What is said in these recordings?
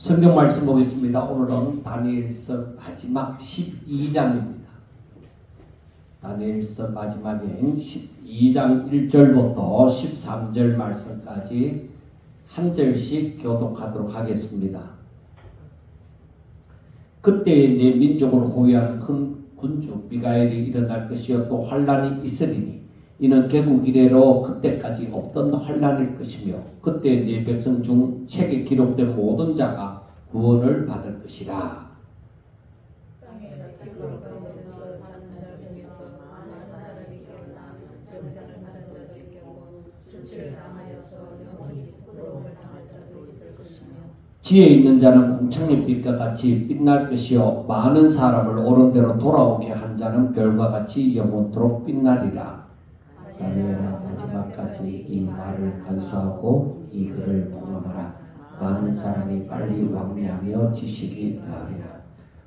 성경 말씀 보겠습니다. 오늘은 다니엘서 마지막 12장입니다. 다니엘서 마지막인 12장 1절부터 13절 말씀까지 한 절씩 교독하도록 하겠습니다. 그때에 내 민족을 호위하는 큰 군주 미가엘이 일어날 것이요 또 환란이 있으리니 이는 개국 이래로 그때까지 없던 환란일 것이며 그때 네 백성 중 책에 기록된 모든 자가 구원을 받을 것이라. 지혜 있는 자는 궁창의 빛과 같이 빛날 것이요 많은 사람을 옳은 대로 돌아오게 한 자는 별과 같이 영원토록 빛나리라. 다니엘아 마지막까지 이 말을 간수하고 이 글을 봉함하라. 많은 사람이 빨리 왕래하며 지식이 더하리라.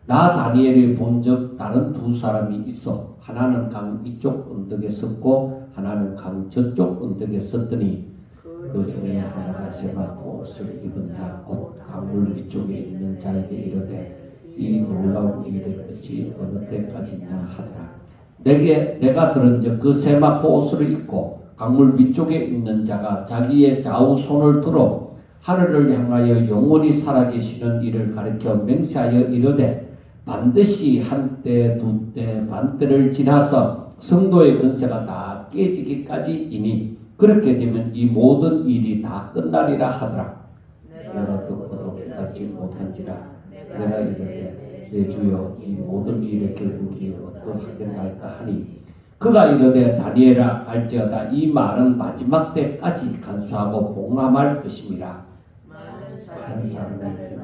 나 다니엘이 본즉 다른 두 사람이 있어 하나는 강 이쪽 언덕에 섰고 하나는 강 저쪽 언덕에 섰더니 그 중에 하나가 세마포 옷을 입은 자 곧 강물 위쪽에 있는 자에게 이르되 이 놀라운 일의 끝이 어느 때까지냐 하더라. 내가 들은즉 그 세마포 옷을 입고 강물 위쪽에 있는 자가 자기의 좌우 손을 들어 하늘을 향하여 영원히 살아계시는 이를 가리켜 맹세하여 이르되 반드시 한때 두때 반때를 지나서 성도의 근세가 다 깨지기까지이니 그렇게 되면 이 모든 일이 다 끝나리라 하더라. 내가 듣고도 깨닫지 못한지라. 내가 이르되 내 주여 이 모든 일의 결국이 어떠하겠나이까 하니 그가 이르되 다니엘아 갈지어다 이 말은 마지막 때까지 간수하고 봉함할 것임이라. 많은 사람들이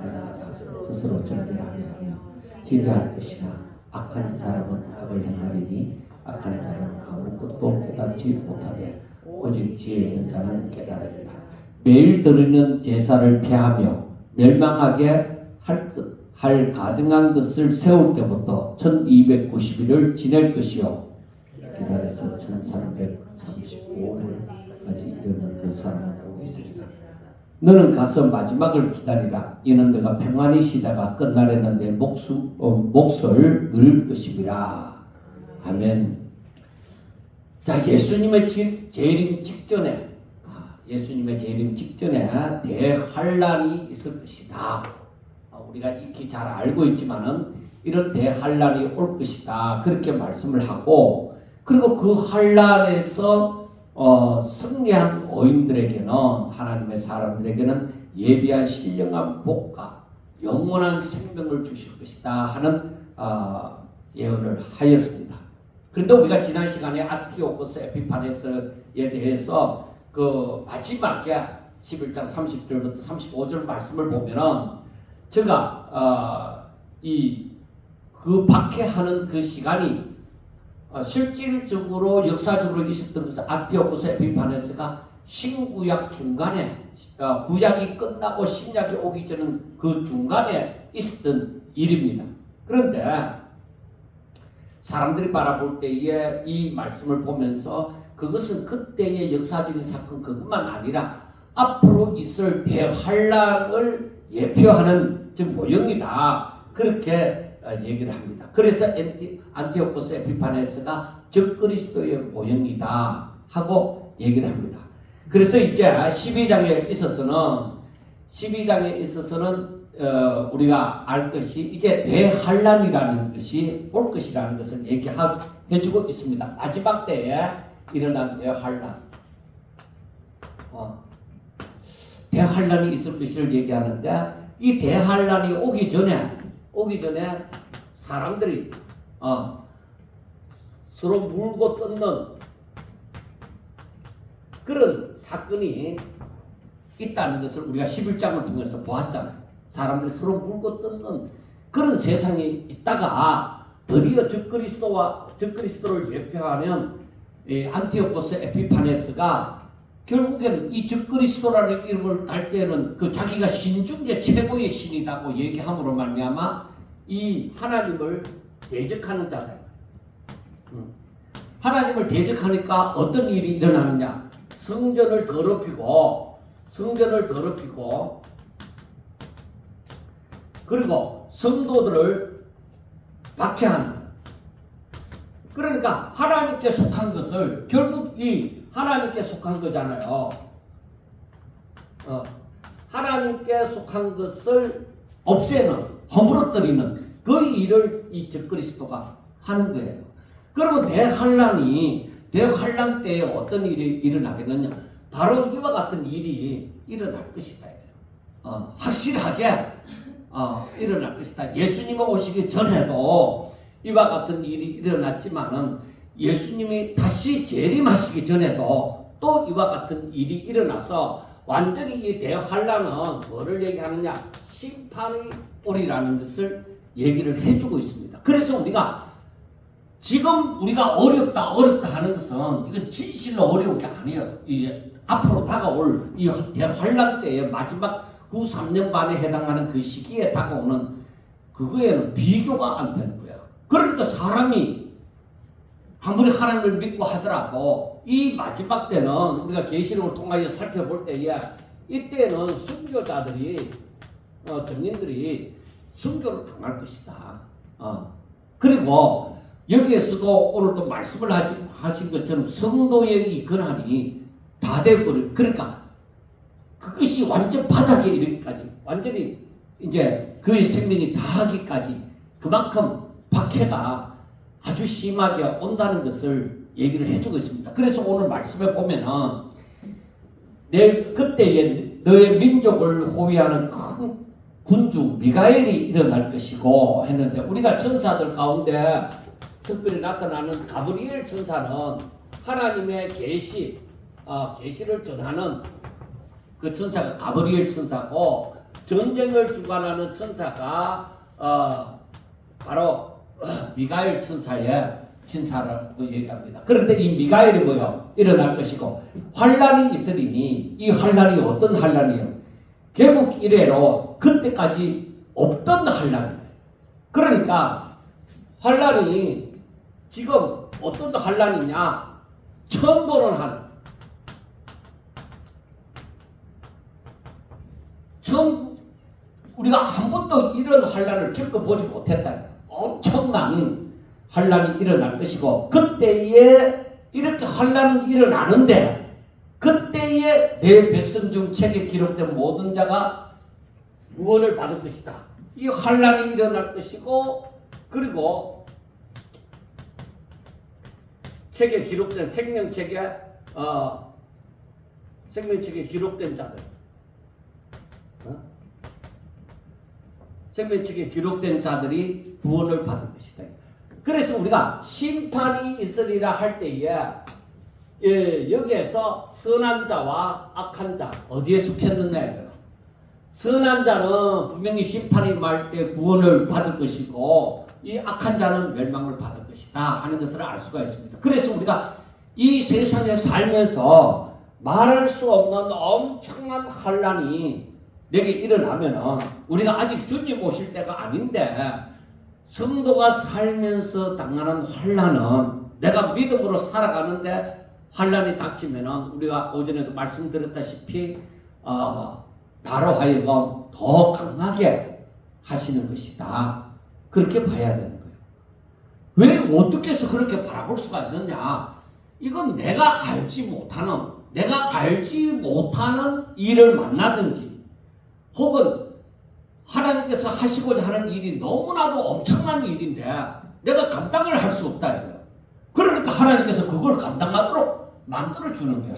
스스로 정결하며 기대할 것이나 악한 사람은 악을 행하리니 악한 자는 아무것도 깨닫지 못하되 오직 지혜 있는 자는 깨달으리라. 매일 드리는 제사를 폐하며 멸망하게 할 가증한 것을 세울 때부터 1290일을 지낼 것이요 기다려서 1335일까지 이르는 그 사람은 복이 있으리라. 너는 가서 마지막을 기다리라. 이는 내가 평안히 쉬다가 끝날에는 내 몫을 누릴 것임이라. 아멘. 자, 예수님의 재림 직전에 대환란이 있을 것이다. 우리가 익히 잘 알고 있지만은 이런 대환란이 올 것이다. 그렇게 말씀을 하고 그리고 그 환란에서 승리한 어인들에게는 하나님의 사람들에게는 예비한 신령한 복과 영원한 생명을 주실 것이다 하는 예언을 하였습니다. 그런데 우리가 지난 시간에 안티오코스 에피파네스에 대해서 그 마지막에 11장 30절부터 35절 말씀을 보면은 제가 그 박해하는 그 시간이 실질적으로 역사적으로 있었던 것은 안티오코스 에피파네스가 신구약 중간에 구약이 끝나고 신약이 오기 전은 그 중간에 있었던 일입니다. 그런데 사람들이 바라볼 때에 이 말씀을 보면서 그것은 그때의 역사적인 사건 그것만 아니라 앞으로 있을 대환란을 예표하는 즉 모형이다. 그렇게 얘기를 합니다. 그래서 안티오코스 에피파네스가 적그리스도의 모형이다 하고 얘기를 합니다. 그래서 이제 12장에 있어서는 우리가 알 것이 이제 대환란이라는 것이 올 것이라는 것을 얘기해주고 있습니다. 마지막 때에 일어난 대환란이 있을 것을 얘기하는데 이 대환란이 오기 전에 사람들이 서로 물고 뜯는 그런 사건이 있다는 것을 우리가 11장을 통해서 보았잖아요. 사람들이 서로 물고 뜯는 그런 세상이 있다가 드디어 적그리스도를 예표하는 안티오코스 에피파네스가 결국에는 이 적그리스도라는 이름을 딸 때는 그 자기가 신 중에 최고의 신이라고 얘기함으로 말미암아 이 하나님을 대적하는 자들. 하나님을 대적하니까 어떤 일이 일어나느냐? 성전을 더럽히고 그리고 성도들을 박해하는. 그러니까 하나님께 속한 것을 결국 이 하나님께 속한 거잖아요. 하나님께 속한 것을 없애는, 허물어뜨리는 그 일을 이 적그리스도가 하는 거예요. 그러면 대환란 때에 어떤 일이 일어나겠느냐? 바로 이와 같은 일이 일어날 것이다. 확실하게 일어날 것이다. 예수님이 오시기 전에도 이와 같은 일이 일어났지만은 예수님이 다시 재림하시기 전에도 또 이와 같은 일이 일어나서 완전히 이 대환란은 뭐를 얘기하느냐? 심판이 오리라는 것을 얘기를 해주고 있습니다. 그래서 지금 우리가 어렵다 하는 것은 이건 진실로 어려운 게 아니에요. 이제 앞으로 다가올 이 대환란 때의 마지막 후 3년 반에 해당하는 그 시기에 다가오는 그거에는 비교가 안 되는 거야. 그러니까 사람이 아무리 하나님을 믿고 하더라도 이 마지막 때는 우리가 계시록을 통하여 살펴볼 때에 이때는 순교자들이 정인들이 순교를 당할 것이다. 그리고 여기에서도 오늘 또 말씀을 하신 것처럼 성도의 이 권한이 다 되어버려. 그러니까 그것이 완전 바닥에 이르기까지, 완전히 이제 그의 생명이 다하기까지 그만큼 박해가 아주 심하게 온다는 것을 얘기를 해주고 있습니다. 그래서 오늘 말씀에 보면은 그때에 너의 민족을 호위하는 큰 군주 미가엘이 일어날 것이고 했는데, 우리가 천사들 가운데 특별히 나타나는 가브리엘 천사는 하나님의 계시를 전하는 그 천사가 가브리엘 천사고, 전쟁을 주관하는 천사가 바로 미가엘 천사의 진사라고 얘기합니다. 그런데 이 미가엘이 뭐요? 일어날 것이고 환란이 있으리니, 이 환란이 어떤 환란이에요? 개국 이래로 그때까지 없던 환란이에요. 그러니까 환란이 지금 어떤 환란이냐? 처음 보는 환란. 처음 우리가 한 번도 이런 환란을 겪어보지 못했다. 엄청난 환란이 일어날 것이고, 그때에 이렇게 환란이 일어나는데 그때에 내 백성 중 책에 기록된 모든 자가 구원을 받을 것이다. 이 환란이 일어날 것이고, 그리고 책에 기록된 생명책에 기록된 자들, 생명책에 기록된 자들이 구원을 받을 것이다. 그래서 우리가 심판이 있으리라 할 때에 여기에서 선한 자와 악한 자 어디에 속했느냐예요. 선한 자는 분명히 심판이 임할 때 구원을 받을 것이고, 이 악한 자는 멸망을 받을 것이다 하는 것을 알 수가 있습니다. 그래서 우리가 이 세상에 살면서 말할 수 없는 엄청난 환란이 내게 일어나면은, 우리가 아직 주님 오실 때가 아닌데 성도가 살면서 당하는 환란은, 내가 믿음으로 살아가는데 환란이 닥치면은 우리가 오전에도 말씀드렸다시피 나로 하여금 더 강하게 하시는 것이다. 그렇게 봐야 되는 거예요. 왜 어떻게 해서 그렇게 바라볼 수가 있느냐? 이건 내가 알지 못하는 일을 만나든지, 혹은 하나님께서 하시고자 하는 일이 너무나도 엄청난 일인데 내가 감당을 할 수 없다 이거예요. 그러니까 하나님께서 그걸 감당하도록 만들어주는 거예요.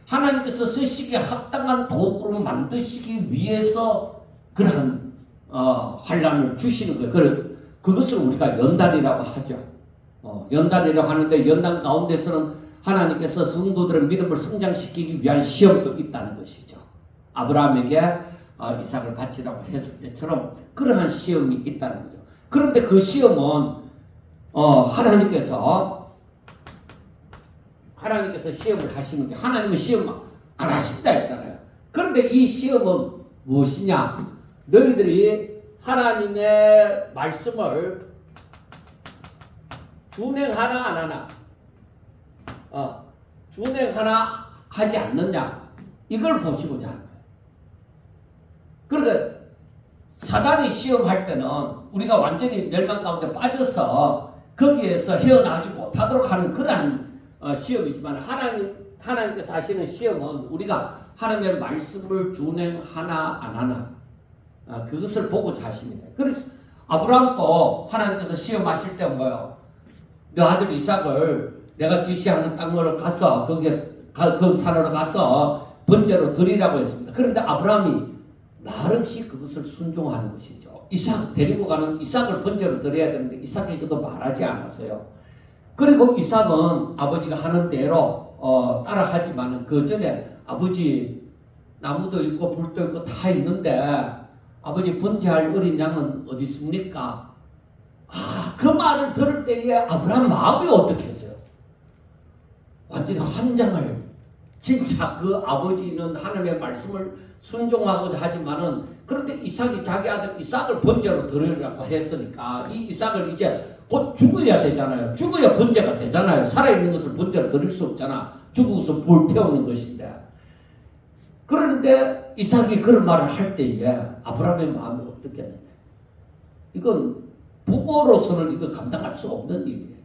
하나님께서 쓰시기에 합당한 도구로 만드시기 위해서 그러한 환란을 주시는 거예요. 그것을 우리가 연단이라고 하죠. 연단이라고 하는데, 연단 가운데서는 하나님께서 성도들의 믿음을 성장시키기 위한 시험도 있다는 것이죠. 아브라함에게 이삭을 바치라고 했을 때처럼 그러한 시험이 있다는 거죠. 그런데 그 시험은 하나님께서 시험을 하시는 게, 하나님은 시험 안 하신다 했잖아요. 그런데 이 시험은 무엇이냐? 너희들이 하나님의 말씀을 준행하나 안 하나, 준행하나 하지 않느냐, 이걸 보시고자 하는 거예요. 그러니까 사단이 시험할 때는 우리가 완전히 멸망 가운데 빠져서 거기에서 헤어나지 못하도록 하는 그러한 시험이지만 하나님께서 하시는 시험은 우리가 하나님의 말씀을 준행하나 안 하나 그것을 보고자 하십니다. 그래서 아브라함도 하나님께서 시험하실 때 뭐예요? 너 아들 이삭을 내가 지시하는 땅으로 가서 그 산으로 가서 번제로 드리라고 했습니다. 그런데 아브라함이 나름씩 그것을 순종하는 것이죠. 이삭 데리고 가는 이삭을 번제로 드려야 되는데 이삭에게도 말하지 않았어요. 그리고 이삭은 아버지가 하는 대로 따라하지만은 그 전에 아버지 나무도 있고 불도 있고 다 있는데 아버지 번제할 어린 양은 어디 있습니까? 그 말을 들을 때에 아브라함 마음이 어떻겠어요? 완전히 환장을. 진짜 그 아버지는 하나님의 말씀을 순종하고자 하지만은 그런데 이삭이 자기 아들 이삭을 번제로 드리라고 했으니까 이 이삭을 이제 곧 죽어야 되잖아요. 죽어야 번제가 되잖아요. 살아있는 것을 번제로 드릴 수 없잖아. 죽어서 불태우는 것인데. 그런데 이삭이 그런 말을 할 때에 아브라함의 마음이 어떻겠느냐. 이건 부모로서는 이거 감당할 수 없는 일이에요.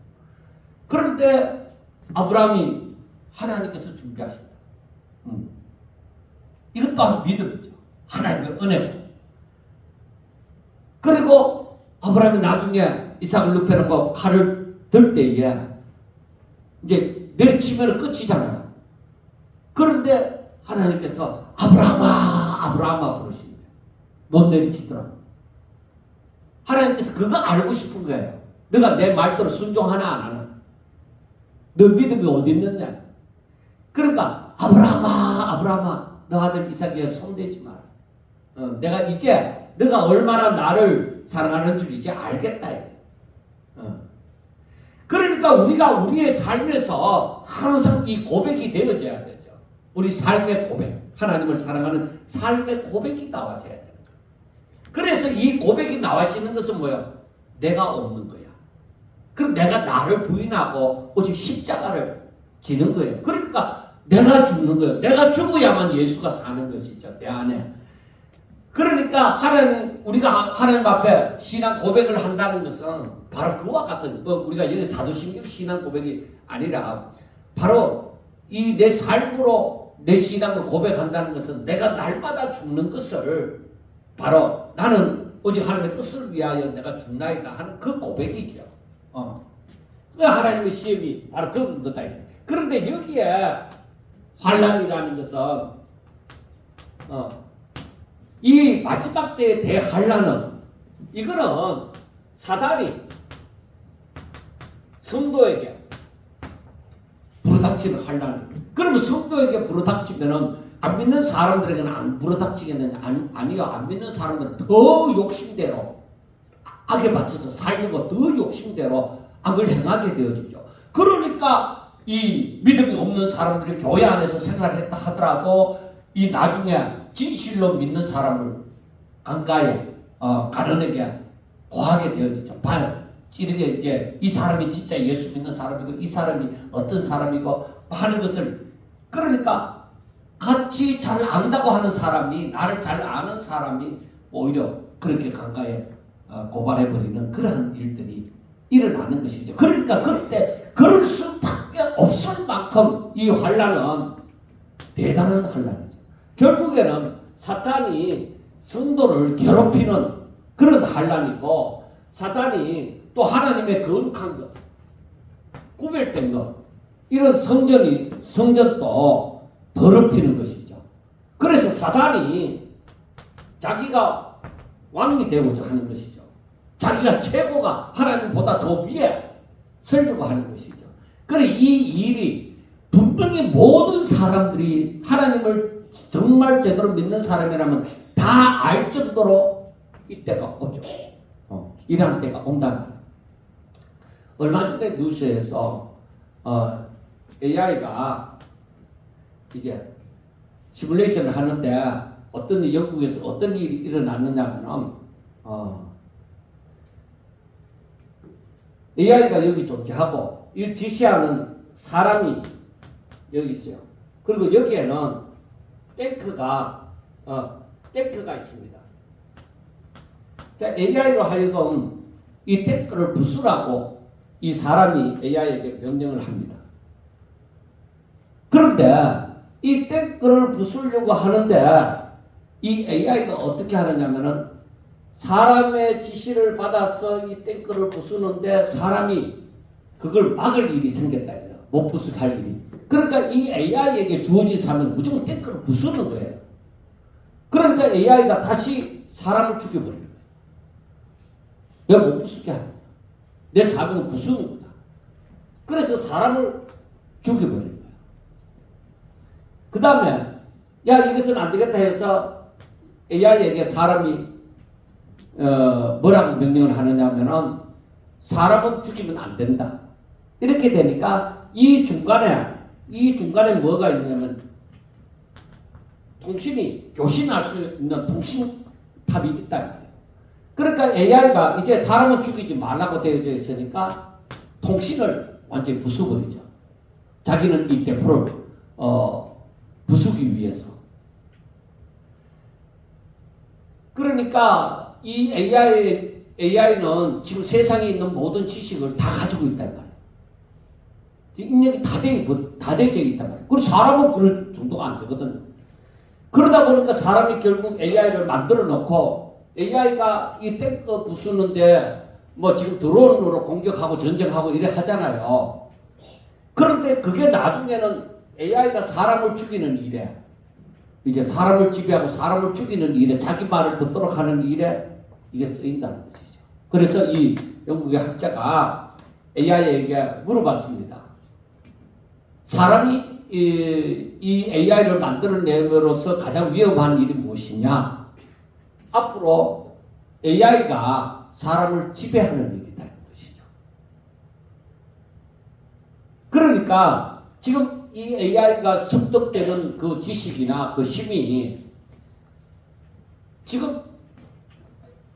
그런데 아브라함이 하나님께서 준비하신다. 이것 또한 믿음이죠. 하나님의 은혜가. 그리고 아브라함이 나중에 이삭을 눕혀놓고 칼을 들 때에 이제 내리치면 끝이잖아요. 그런데 하나님께서 아브라함아 부르십니다. 못 내리치더라고. 하나님께서 그거 알고 싶은 거예요. 너가 내 말대로 순종하나 안 하나. 너 믿음이 어디 있느냐. 그러니까 아브라함아 너 아들 이삭에 손대지 마라. 내가 이제 너가 얼마나 나를 사랑하는 줄 이제 알겠다. 그러니까 우리가 우리의 삶에서 항상 이 고백이 되어져야 되죠. 우리 삶의 고백, 하나님을 사랑하는 삶의 고백이 나와져야 되는 거예요. 그래서 이 고백이 나와지는 것은 뭐예요? 내가 없는 거야. 그럼 내가 나를 부인하고 오직 십자가를 지는 거예요. 그러니까 내가 죽는 거예요. 내가 죽어야만 예수가 사는 것이죠. 내 안에. 그러니까 우리가 하나님 앞에 신앙 고백을 한다는 것은 바로 그와 같은 우리가 여기 사도신경 신앙 고백이 아니라 바로 이 내 삶으로 내 신앙을 고백한다는 것은 내가 날마다 죽는 것을 바로 나는 오직 하나님의 뜻을 위하여 내가 죽나이다 하는 그 고백이죠. 그 하나님의 시험이 바로 그런 거다. 그런데 여기에 환난이라는 것은 이 마지막 때의 대환난은 이거는 사단이 성도에게 불어닥치는 환난입니다. 그러면 성도에게 불어닥치면은 안 믿는 사람들에게는 안 불어닥치겠느냐? 아니요. 안 믿는 사람은 더 욕심대로 악에 받쳐서 살려고 더 욕심대로 악을 행하게 되어지죠. 그러니까 이 믿음이 없는 사람들이 교회 안에서 생활했다 하더라도 이 나중에 진실로 믿는 사람을 강가에 가난하게 고하게 되어지죠. 찌르게 이제 이 사람이 진짜 예수 믿는 사람이고 이 사람이 어떤 사람이고 하는 것을 그러니까 같이 잘 안다고 하는 사람이 나를 잘 아는 사람이 오히려 그렇게 강가에 고발해버리는 그러한 일들이 일어나는 것이죠. 그러니까 그때 그럴 수밖에 없을 만큼 이 환난은 대단한 환난이죠. 결국에는 사탄이 성도를 괴롭히는 그런 환난이고 사탄이 또 하나님의 거룩한 것, 구별된 것 이런 성전도 더럽히는 것이죠. 그래서 사탄이 자기가 왕이 되고자 하는 것이죠. 자기가 최고가 하나님보다 더 위에 서려고 하는 것이죠. 그래 이 일이 분명히 모든 사람들이 하나님을 정말 제대로 믿는 사람이라면 다 알 정도로 이때가 오죠. 이러한 때가 온다. 얼마 전에 뉴스에서 AI가 이제 시뮬레이션을 하는데 영국에서 어떤 일이 일어났느냐면 AI가 여기 존재하고 이 지시하는 사람이 여기 있어요. 그리고 여기에는 탱크가 있습니다. 자, AI로 하여금 이 댓글을 부수라고 이 사람이 AI에게 명령을 합니다. 그런데 이 댓글을 부수려고 하는데 이 AI가 어떻게 하느냐면은 사람의 지시를 받아서 이 댓글을 부수는데 사람이 그걸 막을 일이 생겼다. 못 부수게 할 일이. 그러니까 이 AI에게 주어진 사람은 무조건 댓글을 부수는 거예요. 그러니까 AI가 다시 사람을 죽여버려요. 왜 못 부수게 하냐. 내 사명은 부수는 거다. 그래서 사람을 죽여버린 거예요. 그 다음에 야 이것은 안 되겠다 해서 AI에게 사람이 뭐라고 명령을 하느냐 하면은 사람은 죽이면 안 된다. 이렇게 되니까 이 중간에 뭐가 있냐면 통신이 교신할 수 있는 통신탑이 있단 말이에요. 그러니까 AI가 이제 사람은 죽이지 말라고 되어져 있으니까 통신을 완전히 부숴버리죠. 자기는 이 100%를 부수기 위해서. 그러니까 이 AI는 지금 세상에 있는 모든 지식을 다 가지고 있단 말이에요. 입력이 다 되어 있단 말이에요. 그리고 사람은 그럴 정도가 안 되거든요. 그러다 보니까 사람이 결국 AI를 만들어 놓고 AI가 이 탱크 부수는데 뭐 지금 드론으로 공격하고 전쟁하고 이래 하잖아요. 그런데 그게 나중에는 AI가 사람을 죽이는 일에 이제 사람을 지배하고 사람을 죽이는 일에 자기 말을 듣도록 하는 일에 이게 쓰인다는 것이죠. 그래서 이 영국의 학자가 AI에게 물어봤습니다. 사람이 이 AI를 만들어내므로써 가장 위험한 일이 무엇이냐? 앞으로 AI가 사람을 지배하는 일이라는 것이죠. 그러니까 지금 이 AI가 습득되는 그 지식이나 그 힘이 지금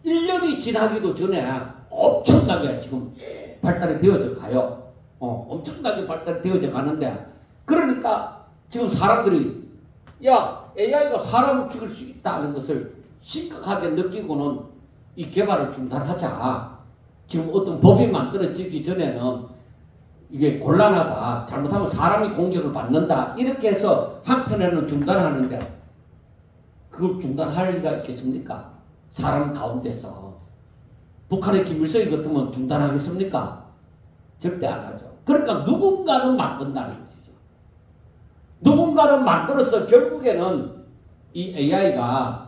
1년이 지나기도 전에 엄청나게 지금 발달이 되어져 가요. 엄청나게 발달이 되어져 가는데 그러니까 지금 사람들이 야 AI가 사람을 죽일 수 있다는 것을 심각하게 느끼고는 이 개발을 중단하자. 지금 어떤 법이 만들어지기 전에는 이게 곤란하다. 잘못하면 사람이 공격을 받는다. 이렇게 해서 한편에는 중단하는데 그걸 중단할 리가 있겠습니까? 사람 가운데서. 북한의 김일성이 같으면 중단하겠습니까? 절대 안 하죠. 그러니까 누군가는 만든다는 것이죠. 누군가는 만들어서 결국에는 이 AI가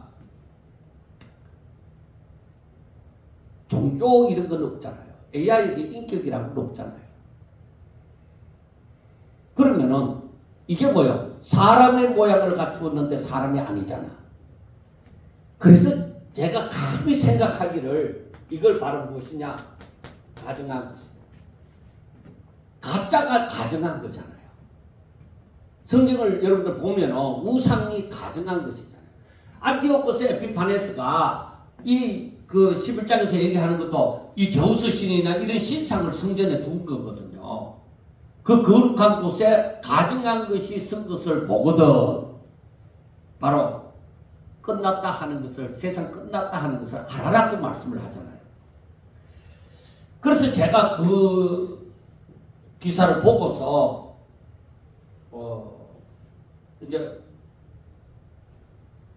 종교 이런 건 없잖아요. AI에게 인격이라는 건 없잖아요. 그러면은 이게 뭐예요? 사람의 모양을 갖추었는데 사람이 아니잖아. 그래서 제가 감히 생각하기를 이걸 바로 무엇이냐? 가정한 것이다. 가짜가 가정한 거잖아요. 성경을 여러분들 보면 우상이 가정한 것이잖아요. 안티오코스 에피파네스가 이 그 11장에서 얘기하는 것도 이 제우스 신이나 이런 신상을 성전에 둔 거거든요. 그 거룩한 곳에 가증한 것이 쓴 것을 보거든 바로 끝났다 하는 것을 세상 끝났다 하는 것을 알아라고 말씀을 하잖아요. 그래서 제가 그 기사를 보고서 이제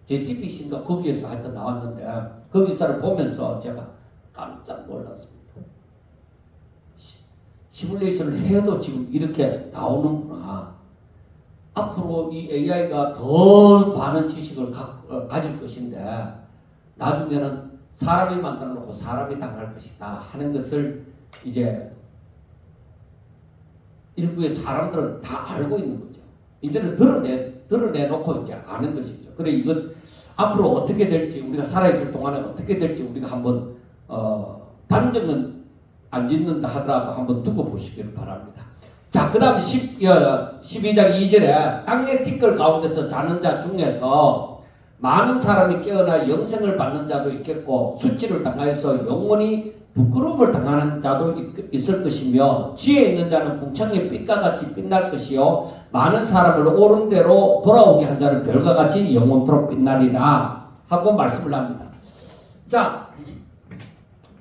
JTBC인가 거기에서 하여튼 나왔는데 그 기사를 보면서 제가 깜짝 놀랐습니다. 시뮬레이션을 해도 지금 이렇게 나오는구나. 앞으로 이 AI가 더 많은 지식을 가질 것인데 나중에는 사람이 만들어 놓고 사람이 당할 것이다 하는 것을 이제 일부의 사람들은 다 알고 있는 거죠. 이제는 드러내놓고 이제 아는 것이죠. 그래 이것 앞으로 어떻게 될지 우리가 살아있을 동안에 어떻게 될지 우리가 한번 단정은 안 짓는다 하더라도 한번 두고 보시기를 바랍니다. 자, 그 다음 12장 2절에 땅의 티끌 가운데서 자는 자 중에서 많은 사람이 깨어나 영생을 받는 자도 있겠고 수치를 당하여서 영원히 부끄러움을 당하는 자도 있을 것이며 지혜 있는 자는 궁창의 빛과 같이 빛날 것이요 많은 사람을 옳은 대로 돌아오게 한 자는 별과 같이 영원토록 빛나리라 하고 말씀을 합니다. 자,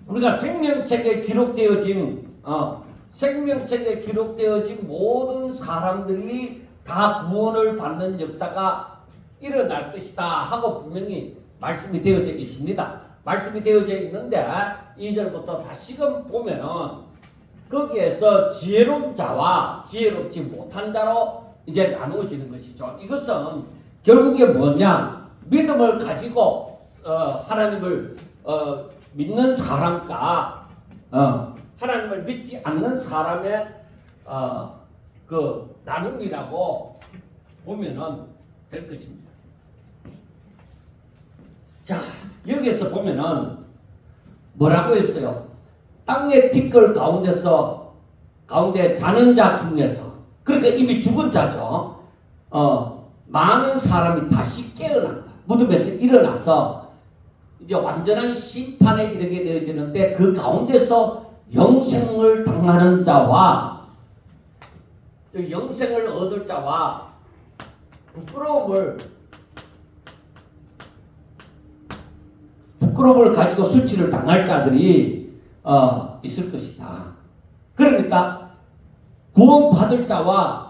우리가 생명책에 기록되어진 모든 사람들이 다 구원을 받는 역사가 일어날 것이다 하고 분명히 말씀이 되어져 있습니다. 말씀이 되어져 있는데 2절부터 다시금 보면은 거기에서 지혜로운 자와 지혜롭지 못한 자로 이제 나누어지는 것이죠. 이것은 결국에 뭐냐? 믿음을 가지고 하나님을 믿는 사람과 하나님을 믿지 않는 사람의 그 나눔이라고 보면은 될 것입니다. 자, 여기에서 보면은 뭐라고 했어요? 땅의 티끌 가운데 자는 자 중에서, 그러니까 이미 죽은 자죠. 많은 사람이 다시 깨어난다. 무덤에서 일어나서 이제 완전한 심판에 이르게 되어지는데, 그 가운데서 영생을 당하는 자와 영생을 얻을 자와 부끄러움을 가지고 수치를 당할 자들이 있을 것이다. 그러니까 구원받을 자와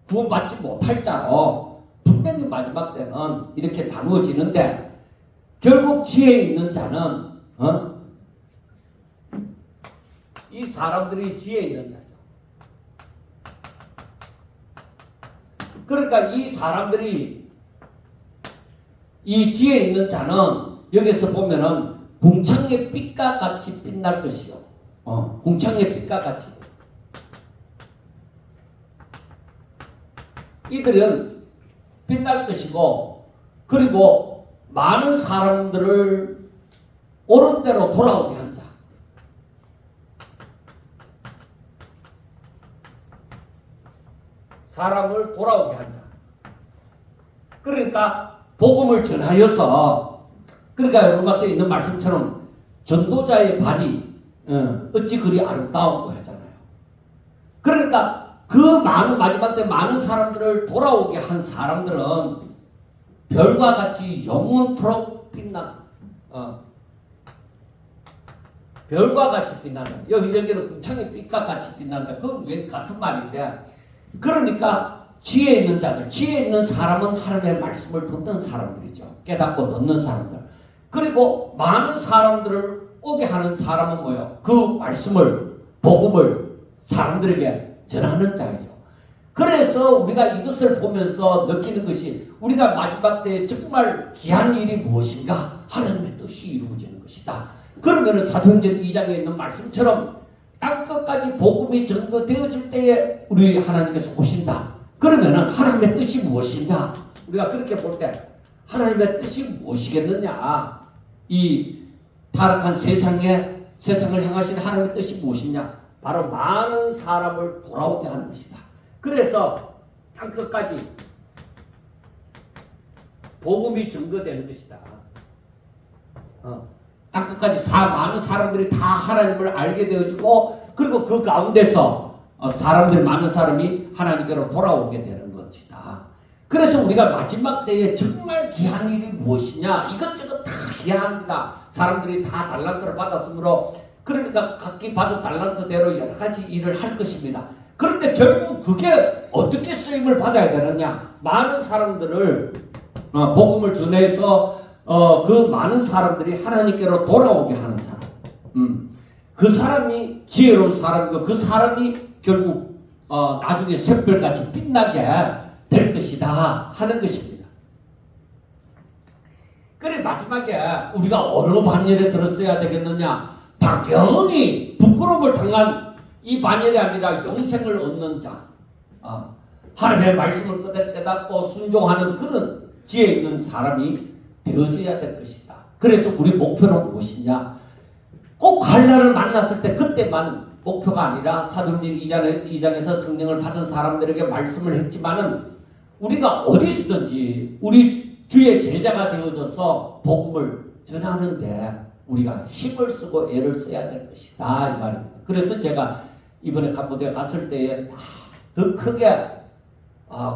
구원받지 못할 자로 분명히 마지막 때는 이렇게 나누어지는데, 결국 지혜 있는 자는 이 사람들이 지혜 있는 자죠. 그러니까 이 사람들이, 이 지혜 있는 자는 여기서 보면은 궁창의 빛과 같이 빛날 것이요. 궁창의 빛과 같이. 이들은 빛날 것이고, 그리고 많은 사람들을 옳은 대로 돌아오게 한 자. 사람을 돌아오게 한 자. 그러니까 복음을 전하여서, 그러니까 로마서에 있는 말씀처럼 전도자의 발이 어찌 그리 아름다운고 하잖아요. 그러니까 그 많은 마지막 때 많은 사람들을 돌아오게 한 사람들은 별과 같이 영원토록 빛난다. 별과 같이 빛난다. 여기는 궁창의 빛과 같이 빛난다. 그건 왜 같은 말인데, 그러니까 지혜 있는 자들, 지혜 있는 사람은 하나님의 말씀을 듣는 사람들이죠. 깨닫고 듣는 사람들. 그리고 많은 사람들을 오게 하는 사람은 뭐예요? 그 말씀을, 복음을 사람들에게 전하는 자이죠. 그래서 우리가 이것을 보면서 느끼는 것이, 우리가 마지막 때에 정말 귀한 일이 무엇인가? 하나님의 뜻이 이루어지는 것이다. 그러면은 사도행전 2장에 있는 말씀처럼 땅끝까지 복음이 전거되어질 때에 우리 하나님께서 오신다. 그러면은 하나님의 뜻이 무엇인가? 우리가 그렇게 볼 때 하나님의 뜻이 무엇이겠느냐? 이 타락한 세상을 향하신 하나님의 뜻이 무엇이냐? 바로 많은 사람을 돌아오게 하는 것이다. 그래서 땅끝까지 복음이 증거되는 것이다. 땅끝까지 많은 사람들이 다 하나님을 알게 되어지고, 그리고 그 가운데서 많은 사람이 하나님께로 돌아오게 되는 것이다. 그래서 우리가 마지막 때에 정말 귀한 일이 무엇이냐? 이것저것 다 귀합니다. 사람들이 다 달란트를 받았으므로, 그러니까 각기 받은 달란트대로 여러 가지 일을 할 것입니다. 그런데 결국 그게 어떻게 쓰임을 받아야 되느냐? 많은 사람들을 복음을 전해서 그 많은 사람들이 하나님께로 돌아오게 하는 사람. 그 사람이 지혜로운 사람이고, 그 사람이 결국 나중에 샛별같이 빛나게 될 것이다 하는 것입니다. 그래, 마지막에 우리가 어느 반열에 들었어야 되겠느냐? 당연히 부끄러움을 당한 이 반열이 아니라 영생을 얻는 자, 하나님의 말씀을 깨닫고 순종하는 그런 지혜 있는 사람이 되어져야 될 것이다. 그래서 우리 목표는 무엇이냐? 꼭 한나를 만났을 때 그때만 목표가 아니라, 사도행전 2장에서 성령을 받은 사람들에게 말씀을 했지만은, 우리가 어디서든지 우리 주의 제자가 되어져서 복음을 전하는데 우리가 힘을 쓰고 애를 써야 될 것이다, 이 말입니다. 그래서 제가 이번에 캄보디아 갔을 때에 더 크게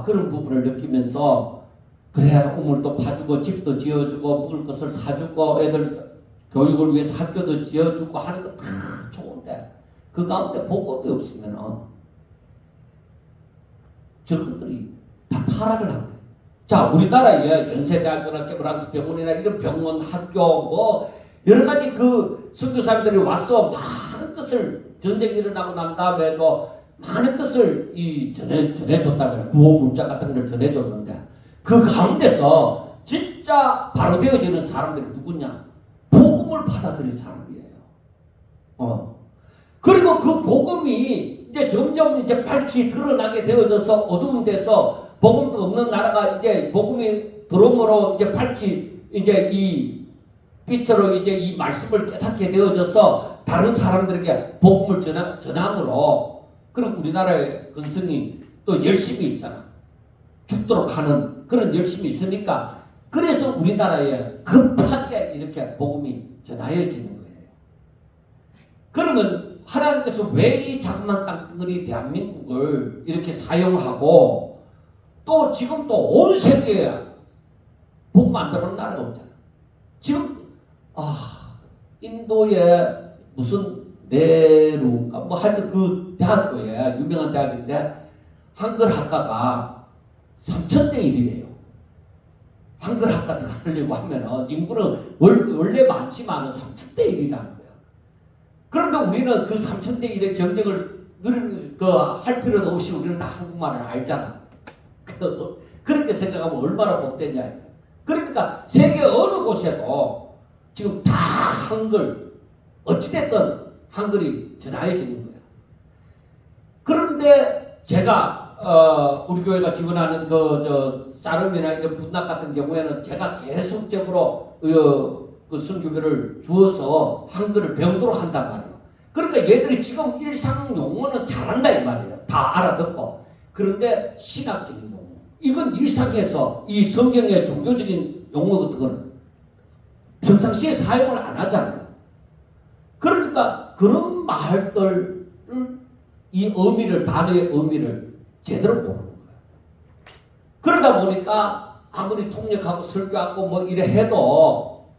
그런 부분을 느끼면서, 그래, 우물도 파주고 집도 지어주고 먹을 것을 사주고 애들 교육을 위해서 학교도 지어주고 하는 거 다 좋은데 그 가운데 복음이 없으면 저것들이 다 타락을 한다. 자, 우리나라에 연세대학교나 세브란스 병원이나 이런 병원, 학교 뭐 여러 가지 그 선교사님들이 와서 많은 것을 전쟁이 일어나고 난 다음에도 많은 것을 전해줬다면 구호 문자 같은 걸 전해줬는데 그 가운데서 진짜 바로 되어지는 사람들이 누구냐? 복음을 받아들인 사람이에요. 그리고 그 복음이 이제 점점 이제 밝히 드러나게 되어져서 어두운 데서 복음도 없는 나라가 이제 복음이 들어옴으로 이제 밝히 이제 이 빛으로 이제 이 말씀을 깨닫게 되어져서 다른 사람들에게 복음을 전함으로 그리고 우리나라의 근성이 또 열심히 있잖아. 죽도록 하는 그런 열심이 있으니까 그래서 우리나라에 급하게 이렇게 복음이 전하여지는 거예요. 그러면 하나님께서 왜 이 자그만 땅덩어리 대한민국을 이렇게 사용하고 또 지금 또 온 세계에 복음 안 들어오는 나라가 없잖아. 지금 인도에 무슨 네루인가 뭐 하여튼 그 대학교에 유명한 대학인데 한글 학과가 3,000대 1이래요. 한글 학과 들어가려고 하면은 인구는 원래 많지만은 3,000대 1이라는 거야. 그런데 우리는 그 3,000대 1의 경쟁을 할 필요도 없이 우리는 다 한국말을 알잖아. 그렇게 생각하면 얼마나 복되냐. 그러니까 세계 어느 곳에도 지금 다 한글 어찌됐든 한글이 전하여지는 거야. 그런데 제가 우리 교회가 지원하는 쌀음이나 이런 분낙 같은 경우에는 제가 계속적으로 그 선교비를 주어서 한글을 배우도록 한단 말이에요. 그러니까 얘들이 지금 일상 용어는 잘한다 이 말이에요. 다 알아듣고. 그런데 신학적인 용어, 이건 일상에서 이 성경의 종교적인 용어 같은 거는 평상시에 사용을 안 하잖아요. 그러니까 그런 말들을 이 의미를, 단어의 의미를 제대로 모르는 거예요. 그러다 보니까 아무리 통역하고 설교하고 뭐 이래 해도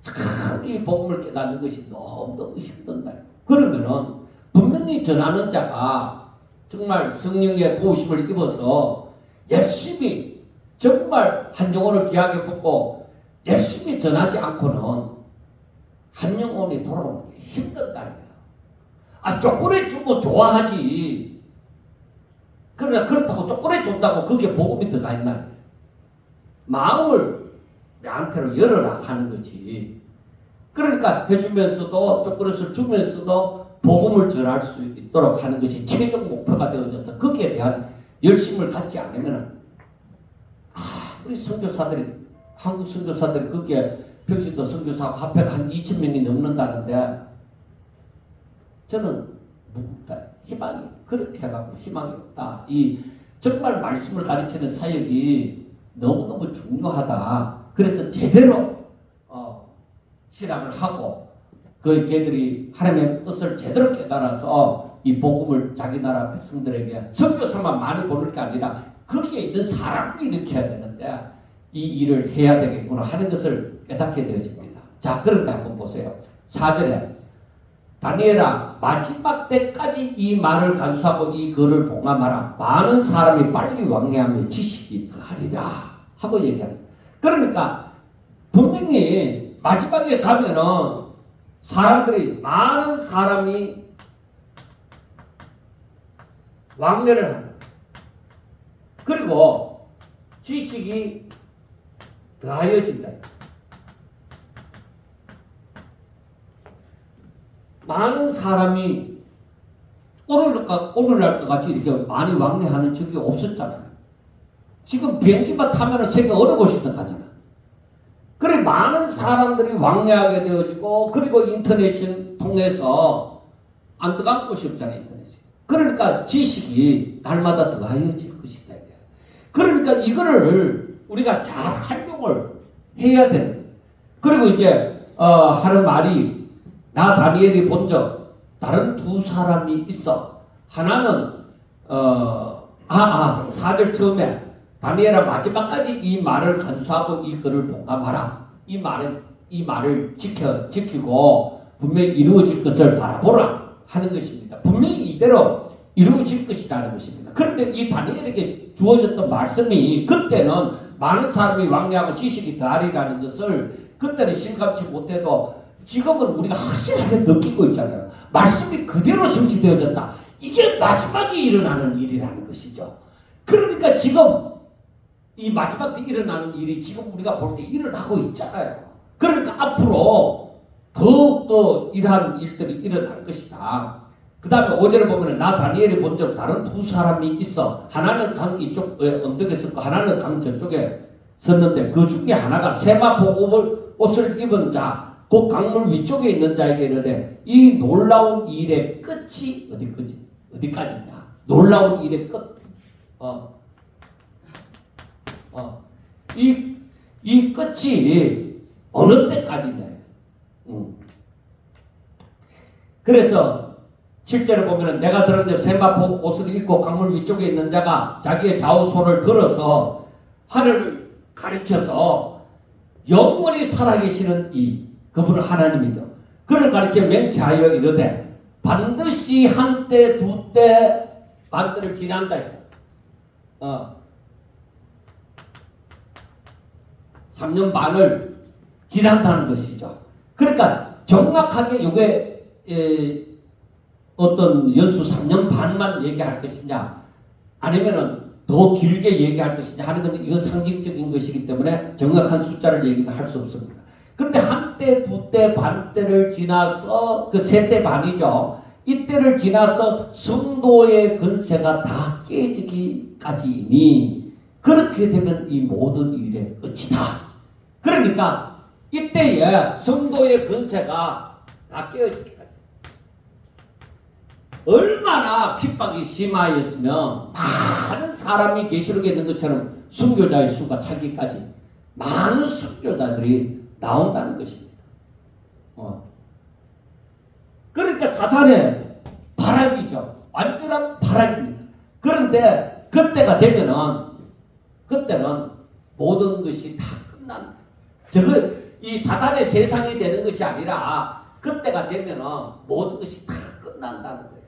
참 이 복음을 깨닫는 것이 너무너무 힘든다. 그러면은 분명히 전하는 자가 정말 성령의 도우심을 입어서 열심히 정말 한 영혼을 귀하게 뽑고 열심히 전하지 않고는 한 영혼이 돌아오는 게 힘든다. 초콜릿 주면 좋아하지. 그러나 그렇다고 초콜릿 준다고 그게 복음이 들어가 있나? 마음을 내한테로 열어라 하는 거지. 그러니까 해주면서도 초콜릿을 주면서도 복음을 전할 수 있도록 하는 것이 최종 목표가 되어져서 거기에 대한 열심을 갖지 않으면 우리 선교사들이 한국 선교사들이 거기에 평신도 선교사 화폐가 한 2,000명이 넘는다는데 저는 무겁다. 희망이 그렇게 해갖고 희망이 없다. 이 정말 말씀을 가르치는 사역이 너무너무 중요하다. 그래서 제대로 실험을 하고 그 걔들이 하나님의 뜻을 제대로 깨달아서 이 복음을 자기 나라 백성들에게 선교사만 많이 보낼 게 아니라 거기에 있는 사람이 이렇게 해야 되는데 이 일을 해야 되겠구나 하는 것을 깨닫게 되어집니다. 자, 그런데 한번 보세요. 4절에 다니엘아 마지막 때까지 이 말을 간수하고 이 글을 봉함하라. 많은 사람이 빨리 왕래하며 지식이 더하리라 하고 얘기합니다. 그러니까 분명히 마지막에 가면은 많은 사람이 왕래를 한다. 그리고 지식이 더하여진다. 많은 사람이 오늘날 것 같이 이렇게 많이 왕래하는 적이 없었잖아요. 지금 비행기만 타면 세계 어느 곳이든 가잖아. 그래 많은 사람들이 왕래하게 되어지고 그리고 인터넷을 통해서 안 들어간 곳이 없잖아요. 인터넷이. 그러니까 지식이 날마다 더하여질 것이다. 그러니까 이거를 우리가 잘 활용을 해야 되는 거예요. 그리고 이제 하는 말이 나 다니엘이 본 적 다른 두 사람이 있어. 하나는 4절 처음에 다니엘아 마지막까지 이 말을 간수하고 이 글을 봉감하라. 이 말은 이 말을 지키고 분명히 이루어질 것을 바라보라 하는 것입니다. 분명히 이대로 이루어질 것이라는 것입니다. 그런데 이 다니엘에게 주어졌던 말씀이 그때는 많은 사람이 왕래하고 지식이 더하리라는 것을 그때는 실감치 못해도 지금은 우리가 확실하게 느끼고 있잖아요. 말씀이 그대로 성취되어졌다. 이게 마지막에 일어나는 일이라는 것이죠. 그러니까 지금 이 마지막 때 일어나는 일이 지금 우리가 볼 때 일어나고 있잖아요. 그러니까 앞으로 더욱더 이러한 일들이 일어날 것이다. 그 다음에 5절을 보면 나 다니엘이 본 적 다른 두 사람이 있어. 하나는 강 이쪽 언덕에 섰고 하나는 강 저쪽에 섰는데 그 중에 하나가 세마포 옷을 입은 자, 그 강물 위쪽에 있는 자에게 이르되 이 놀라운 일의 끝이 어디까지냐? 놀라운 일의 끝. 이 끝이 어느 때까지냐? 그래서 실제로 보면은 내가 들은 적 세마포 옷을 입고 강물 위쪽에 있는 자가 자기의 좌우 손을 들어서 하늘을 가리켜서 영원히 살아계시는 그분은 하나님이죠. 그를 가리켜 맹세하여 이르되 반드시 한때 두때 반때를 지난다. 3년 반을 지난다는 것이죠. 그러니까 정확하게 이게 어떤 연수 3년 반만 얘기할 것이냐 아니면은 더 길게 얘기할 것이냐 하는 건 이건 상징적인 것이기 때문에 정확한 숫자를 얘기는 할 수 없습니다. 그런데 한때, 두때, 반때를 지나서 그 세때 반이죠. 이때를 지나서 성도의 근세가 다 깨지기까지이니 그렇게 되면 이 모든 일의 끝이다. 그러니까 이때에 성도의 근세가 다 깨어지기까지 얼마나 핍박이 심하였으면 많은 사람이 계시록에 있는 것처럼 순교자의 수가 차기까지 많은 순교자들이 나온다는 것입니다. 그러니까 사탄의 발악이죠. 완전한 발악입니다. 그런데 그때는 모든 것이 다 끝난 이 사단의 세상이 되는 것이 아니라 그때가 되면은 모든 것이 다 끝난다는 거예요.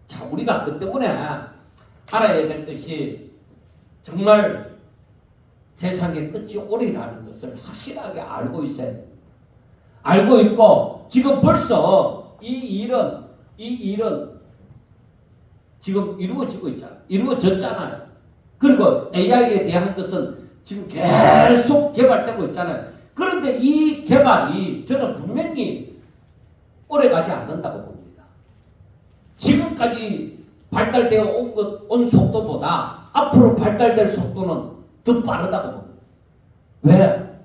자, 우리가 그 때문에 알아야 될 것이 정말 세상의 끝이 오리라는 것을 확실하게 알고 있어야 됩니다. 알고 있고 지금 벌써 이 일은 지금 이루어지고 있잖아요. 이루어졌잖아요. 그리고 AI에 대한 것은 지금 계속 개발되고 있잖아요. 그런데 이 개발이 저는 분명히 오래 가지 않는다고 봅니다. 지금까지 발달되어 온 속도보다 앞으로 발달될 속도는 더 빠르다고 봅니다. 왜?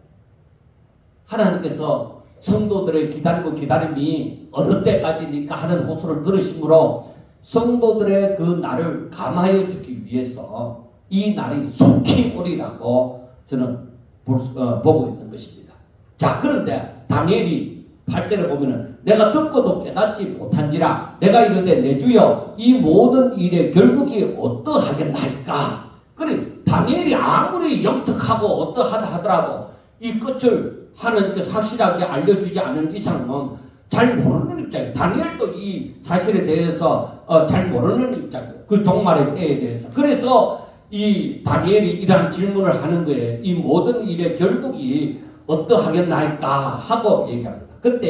하나님께서 성도들의 기다리고 기다림이 어느 때까지니까 하는 호소를 들으심으로 성도들의 그 날을 감하여 주기 위해서 이 날이 속히 오리라고 저는 보고 있는 것입니다. 자, 그런데 다니엘이 8절에 보면은 내가 듣고도 깨닫지 못한지라 내가 이르되 내 주여 이 모든 일의 결국이 어떠하겠나이까. 그래 다니엘이 아무리 영특하고 어떠하다 하더라도 이 끝을 하나님께서 확실하게 알려주지 않은 이상은 잘 모르는 입장이에요. 다니엘도 이 사실에 대해서 잘 모르는 입장이에요. 그 종말의 때에 대해서. 그래서 이 다니엘이 이러한 질문을 하는 거예요. 이 모든 일의 결국이 어떠하겠나이까 하고 얘기합니다. 그때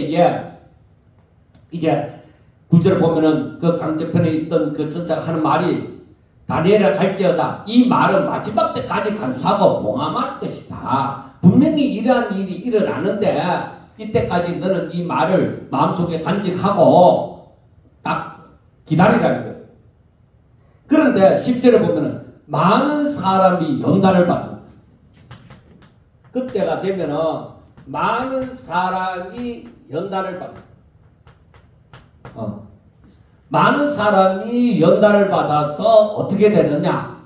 이제 9절을 보면은 그 강저편에 있던 그 천사가 하는 말이 다니엘아 갈지어다. 이 말은 마지막 때까지 간수하고 봉함할 것이다. 분명히 이러한 일이 일어나는데 이때까지 너는 이 말을 마음속에 간직하고 딱 기다리라는 거예요. 그런데 10절에 보면은 많은 사람이 연단을 받는다. 그때가 되면은 많은 사람이 연단을 받는다. 많은 사람이 연단을 받아서 어떻게 되느냐?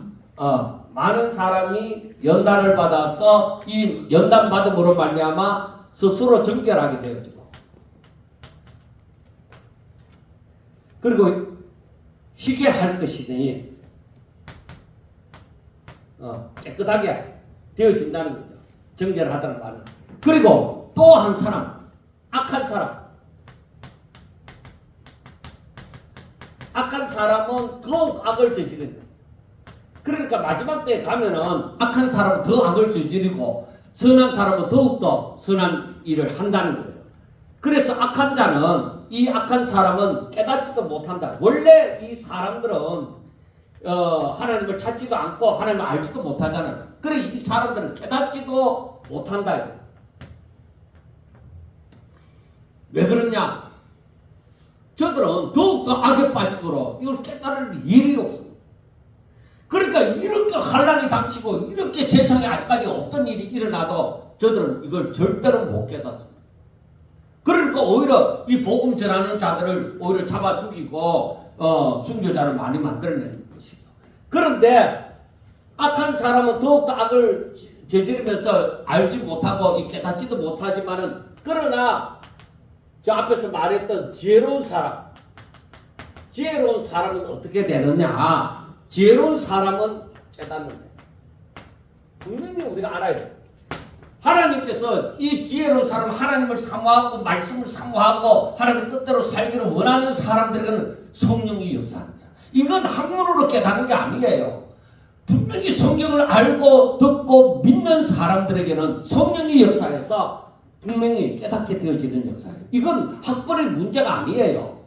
많은 사람이 연단을 받아서 이 연단 받음으로 말미암아 스스로 정결하게 되어지고, 그리고 희게 할 것이니 깨끗하게 되어진다는 거죠. 정결하다는 말은. 그리고 또 한 사람, 악한 사람. 악한 사람은 더욱 악을 저지른다. 그러니까 마지막 때에 가면은 악한 사람은 더 악을 저지르고 선한 사람은 더욱더 선한 일을 한다는 거예요. 그래서 악한 자는, 이 악한 사람은 깨닫지도 못한다. 원래 이 사람들은 하나님을 찾지도 않고 하나님을 알지도 못하잖아요. 그래 이 사람들은 깨닫지도 못한다. 왜 그러냐? 저들은 더욱더 악에 빠지도록 이걸 깨달을 일이 없습니다. 그러니까 이렇게 환란이 닥치고 이렇게 세상에 아직까지 없던 일이 일어나도 저들은 이걸 절대로 못 깨닫습니다. 그러니까 오히려 이 복음 전하는 자들을 오히려 잡아 죽이고 순교자를 많이 만들어내는 것이죠. 그런데 악한 사람은 더욱더 악을 저지르면서 알지 못하고 깨닫지도 못하지만은, 그러나 저 앞에서 말했던 지혜로운 사람은 어떻게 되느냐? 지혜로운 사람은 깨닫는다. 분명히 우리가 알아야 돼. 하나님께서 이 지혜로운 사람, 하나님을 사모하고 말씀을 사모하고 하나님의 뜻대로 살기를 원하는 사람들에게는 성령이 역사합니다. 이건 학문으로 깨닫는 게 아니에요. 분명히 성경을 알고 듣고 믿는 사람들에게는 성령이 역사해서 분명히 깨닫게 되어지는 역사예요. 이건 학벌의 문제가 아니에요.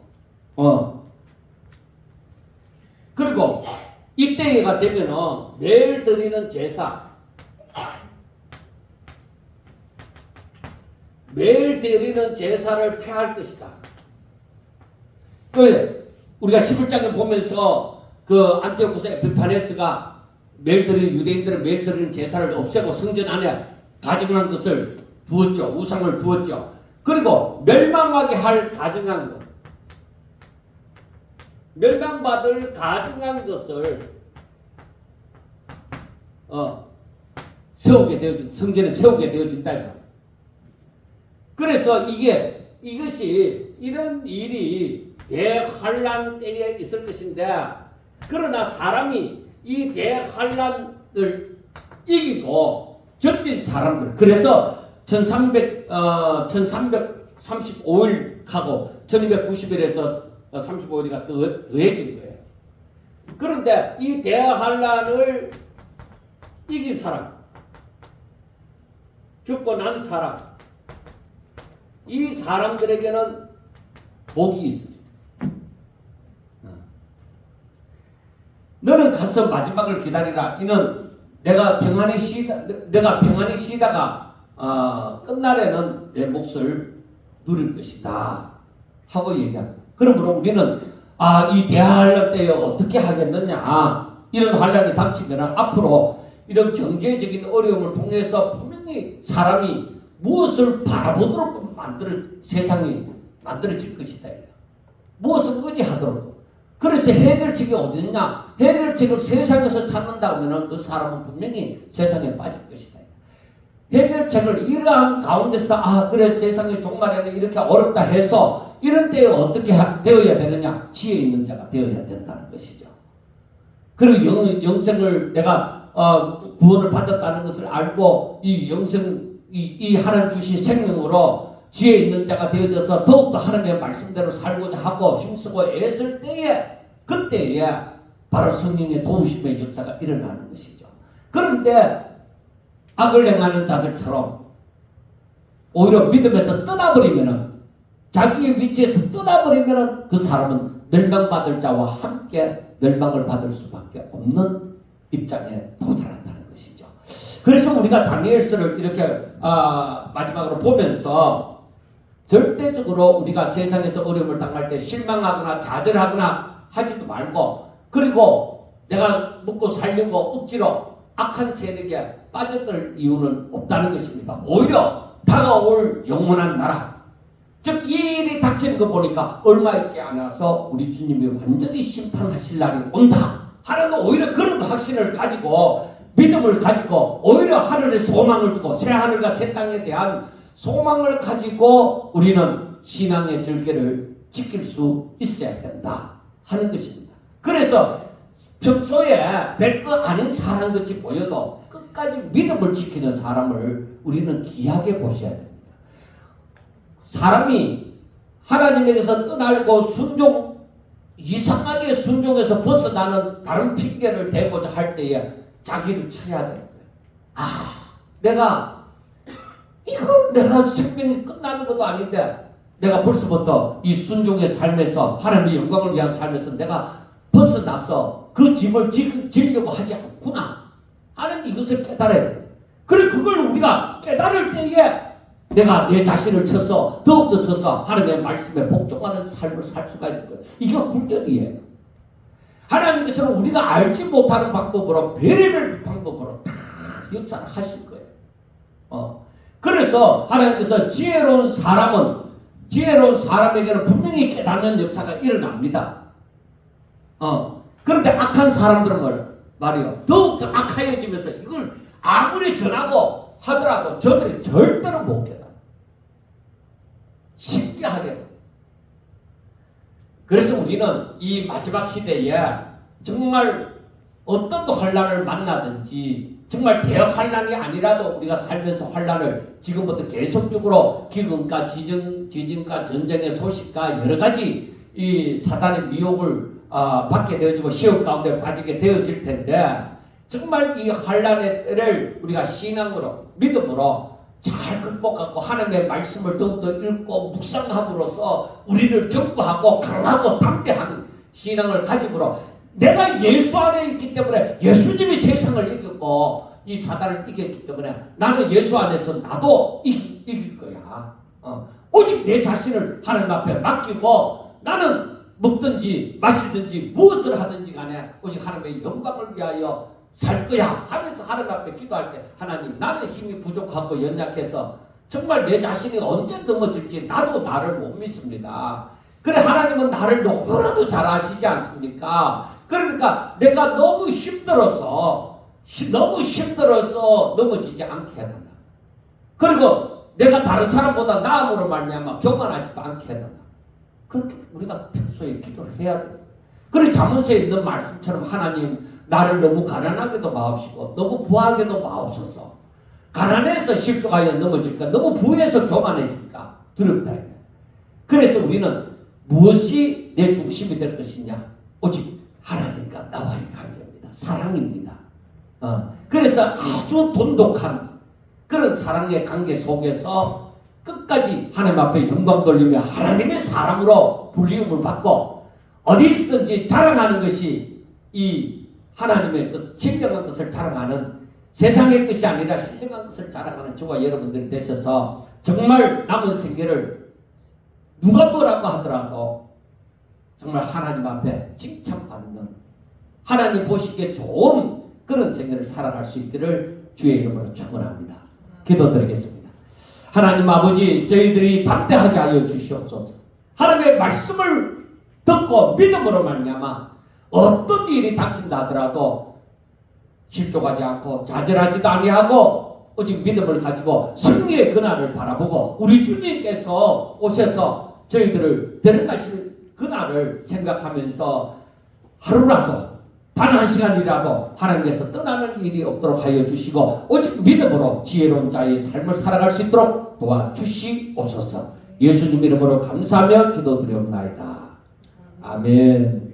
그리고 이때가 되면은 매일 드리는 제사, 매일 드리는 제사를 폐할 것이다. 우리가 11장에 보면서 그 안티오쿠스 에피파네스가 매일 드리는, 유대인들은 매일 드리는 제사를 없애고 성전 안에 가증한 것을 두었죠. 우상을 두었죠. 그리고 멸망하게 할 가증한 것, 멸망받을 가증한 것을 세우게 되어진, 성전에 세우게 되어진다. 그래서 이것이 이런 일이 대환란 때에 있을 것인데, 그러나 사람이 이 대환란을 이기고 견딘 사람들, 그래서 1335일 하고 1290일에서 35일이가 더해진 거예요. 그런데 이 대환란을 이긴 사람, 죽고 난 사람, 이 사람들에게는 복이 있습니다. 너는 가서 마지막을 기다리라. 이는 내가 평안히 쉬다가 끝날에는 내 몫을 누릴 것이다 하고 얘기합니다. 그러므로 우리는 이 대환란 때에 어떻게 하겠느냐, 이런 환란이 닥치면 앞으로 이런 경제적인 어려움을 통해서 분명히 사람이 무엇을 바라보도록 세상이 만들어질 것이다. 무엇을 의지하도록. 그래서 해결책이 어디 있냐? 해결책을 세상에서 찾는다 하면 그 사람은 분명히 세상에 빠질 것이다. 해결책을 이러한 가운데서 그래 세상의 종말에는 이렇게 어렵다 해서 이런 때에 어떻게 되어야 되느냐? 지혜 있는 자가 되어야 된다는 것이죠. 그리고 영생을 내가 구원을 받았다는 것을 알고 이 영생, 이 하나님 주신 생명으로 지혜 있는 자가 되어져서 더욱더 하나님의 말씀대로 살고자 하고 힘쓰고 애쓸 때에, 그때에 바로 성령의 도우심의 역사가 일어나는 것이죠. 그런데 악을 행하는 자들처럼 오히려 믿음에서 떠나버리면은, 자기의 위치에서 떠나버리면은 그 사람은 멸망받을 자와 함께 멸망을 받을 수밖에 없는 입장에 도달한다는 것이죠. 그래서 우리가 다니엘서를 이렇게 마지막으로 보면서 절대적으로 우리가 세상에서 어려움을 당할 때 실망하거나 좌절하거나 하지도 말고, 그리고 내가 먹고 살려고 억지로 악한 세력에 빠져들 이유는 없다는 것입니다. 오히려 다가올 영원한 나라, 즉 이 일이 닥치는 거 보니까 얼마 있지 않아서 우리 주님이 완전히 심판하실 날이 온다 하는, 오히려 그런 확신을 가지고 믿음을 가지고 오히려 하늘에 소망을 두고 새 하늘과 새 땅에 대한 소망을 가지고 우리는 신앙의 절개를 지킬 수 있어야 된다 하는 것입니다. 그래서 평소에 별거 아닌 사람같이 보여도 끝까지 믿음을 지키는 사람을 우리는 귀하게 보셔야 됩니다. 사람이 하나님에게서 떠나고 이상하게 순종해서 벗어나는 다른 핑계를 대고자 할 때에 자기를 쳐야 되는 거예요. 내가 생명이 끝나는 것도 아닌데 내가 벌써부터 이 순종의 삶에서 하나님의 영광을 위한 삶에서 내가 벗어나서 그 짐을 지려고 하지 않구나 하는 이것을 깨달아야 돼요. 그래 그걸 우리가 깨달을 때에 내가 내 자신을 쳐서 더욱더 쳐서 하나님의 말씀에 복종하는 삶을 살 수가 있는 거예요. 이게 훈련이에요. 하나님께서는 우리가 알지 못하는 방법으로 별의별 방법으로 다 역사를 하실 거예요. 그래서 하나님께서 지혜로운 사람에게는 분명히 깨닫는 역사가 일어납니다. 그런데 악한 사람들은 말이요 더욱더 악하여지면서 이걸 아무리 전하고 하더라도 저들이 절대로 못 깨달아요. 쉽게 하게 돼요. 그래서 우리는 이 마지막 시대에 정말 어떤 환난을 만나든지 정말 대역 환난이 아니라도 우리가 살면서 환난을 지금부터 계속적으로 기근과 지진과 전쟁의 소식과 여러 가지 이 사단의 미혹을 받게 되어지고 시험 가운데 빠지게 되어질 텐데 정말 이 환난의 때를 우리가 신앙으로 믿음으로 잘 극복하고 하나님의 말씀을 더욱더 읽고 묵상함으로써 우리를 견고하고 강하고 담대한 신앙을 가지므로 내가 예수 안에 있기 때문에 예수님이 세상을 이겼고 이 사단을 이겼기 때문에 나는 예수 안에서 나도 이길 거야. 오직 내 자신을 하나님 앞에 맡기고 나는 먹든지 마시든지 무엇을 하든지 간에 오직 하나님의 영광을 위하여 살 거야 하면서 하나님 앞에 기도할 때 하나님 나는 힘이 부족하고 연약해서 정말 내 자신이 언제 넘어질지 나도 나를 못 믿습니다. 그래 하나님은 나를 너무나도 잘 아시지 않습니까? 그러니까 내가 너무 힘들어서 넘어지지 않게 해달라. 그리고 내가 다른 사람보다 나음으로 말미암아 교만하지도 않게 해달라. 그렇게 우리가 평소에 기도를 해야 돼요. 그리고 잠언서에 있는 말씀처럼 하나님 나를 너무 가난하게도 마옵시고 너무 부하게도 마옵소서. 가난해서 실족하여 넘어질까 너무 부해서 교만해질까 두렵다. 그래서 우리는 무엇이 내 중심이 될 것이냐 오직 하나님과 나와의 관계입니다. 사랑입니다. 그래서 아주 돈독한 그런 사랑의 관계 속에서 끝까지 하나님 앞에 영광 돌리며 하나님의 사람으로 불리움을 받고 어디 있든지 자랑하는 것이 이 하나님의 것, 진정한 것을 자랑하는 세상의 것이 아니라 신령한 것을 자랑하는 저와 여러분들이 되셔서 정말 남은 생애를 누가 뭐라고 하더라도 정말 하나님 앞에 칭찬받는 하나님 보시기에 좋은 그런 생애를 살아갈 수 있기를 주의 이름으로 축원합니다. 기도드리겠습니다. 하나님 아버지 저희들이 담대하게 하여 주시옵소서. 하나님의 말씀을 듣고 믿음으로 말미암아 어떤 일이 닥친다 하더라도 실족하지 않고 좌절하지도 아니하고 오직 믿음을 가지고 승리의 그날을 바라보고 우리 주님께서 오셔서 저희들을 데려가실 그날을 생각하면서 하루라도 단 한 시간이라도 하나님께서 떠나는 일이 없도록 하여 주시고 오직 믿음으로 지혜로운 자의 삶을 살아갈 수 있도록 도와주시옵소서. 예수님 이름으로 감사하며 기도드리옵나이다. 아멘.